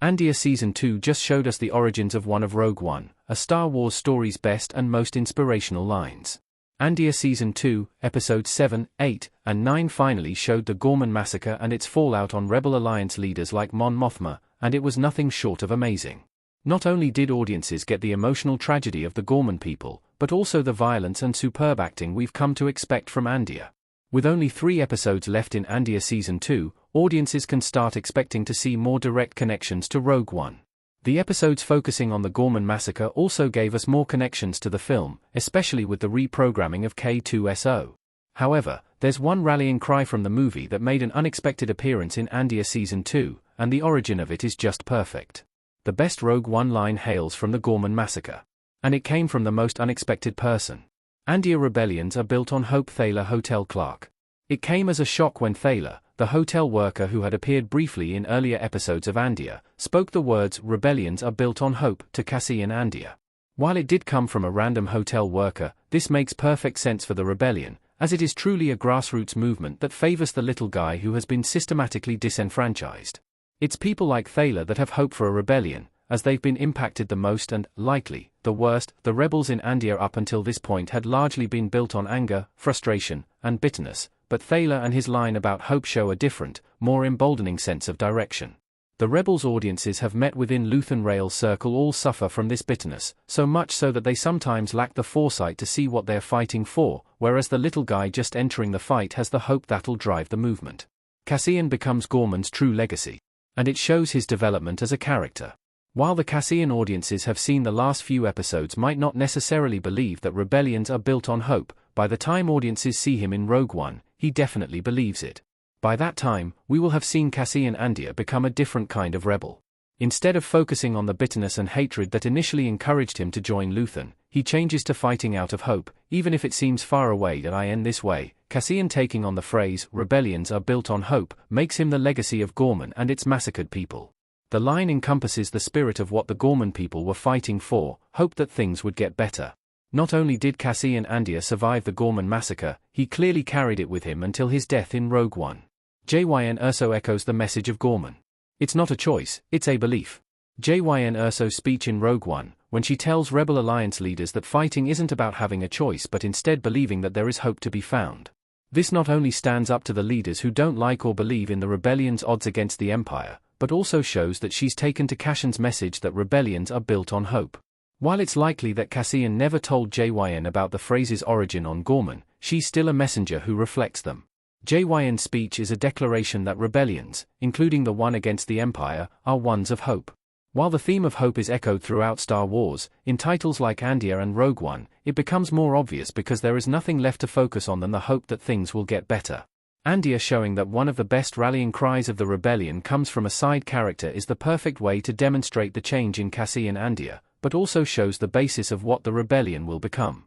Andor Season 2 just showed us the origins of one of Rogue One, a Star Wars story's best and most inspirational lines. Andor Season 2, Episodes 7, 8, and 9 finally showed the Gorman massacre and its fallout on Rebel Alliance leaders like Mon Mothma, and it was nothing short of amazing. Not only did audiences get the emotional tragedy of the Gorman people, but also the violence and superb acting we've come to expect from Andor. With only 3 episodes left in Andor Season 2, audiences can start expecting to see more direct connections to Rogue One. The episodes focusing on the Gorman massacre also gave us more connections to the film, especially with the reprogramming of K2SO. However, there's one rallying cry from the movie that made an unexpected appearance in Andor Season 2, and the origin of it is just perfect. The best Rogue One line hails from the Gorman massacre. And it came from the most unexpected person. Andor rebellions are built on hope. Thaler, hotel clerk. It came as a shock when Thaler, the hotel worker who had appeared briefly in earlier episodes of Andor, spoke the words "rebellions are built on hope" to Cassian Andor. While it did come from a random hotel worker, this makes perfect sense for the rebellion, as it is truly a grassroots movement that favors the little guy who has been systematically disenfranchised. It's people like Thaler that have hope for a rebellion, as they've been impacted the most and, likely, the worst. The rebels in Andor up until this point had largely been built on anger, frustration, and bitterness, but Thaler and his line about hope show a different, more emboldening sense of direction. The rebels' audiences have met within Luthen Rail's circle all suffer from this bitterness, so much so that they sometimes lack the foresight to see what they're fighting for, whereas the little guy just entering the fight has the hope that'll drive the movement. Cassian becomes Gorman's true legacy. And it shows his development as a character. While the Cassian audiences have seen the last few episodes might not necessarily believe that rebellions are built on hope, by the time audiences see him in Rogue One, he definitely believes it. By that time, we will have seen Cassian Andor become a different kind of rebel. Instead of focusing on the bitterness and hatred that initially encouraged him to join Luthen, he changes to fighting out of hope, even if it seems far away. That I end this way, Cassian taking on the phrase "rebellions are built on hope" makes him the legacy of Gorman and its massacred people. The line encompasses the spirit of what the Gorman people were fighting for, hope that things would get better. Not only did Cassian Andor survive the Gorman massacre, he clearly carried it with him until his death in Rogue One. Jyn Erso echoes the message of Gorman. It's not a choice, it's a belief. Jyn Erso's speech in Rogue One, when she tells Rebel Alliance leaders that fighting isn't about having a choice but instead believing that there is hope to be found. This not only stands up to the leaders who don't like or believe in the rebellion's odds against the Empire, but also shows that she's taken to Cassian's message that rebellions are built on hope. While it's likely that Cassian never told Jyn about the phrase's origin on Gorman, she's still a messenger who reflects them. Jyn's speech is a declaration that rebellions, including the one against the Empire, are ones of hope. While the theme of hope is echoed throughout Star Wars, in titles like Andor and Rogue One, it becomes more obvious because there is nothing left to focus on than the hope that things will get better. Andor showing that one of the best rallying cries of the rebellion comes from a side character is the perfect way to demonstrate the change in Cassian Andor, but also shows the basis of what the rebellion will become.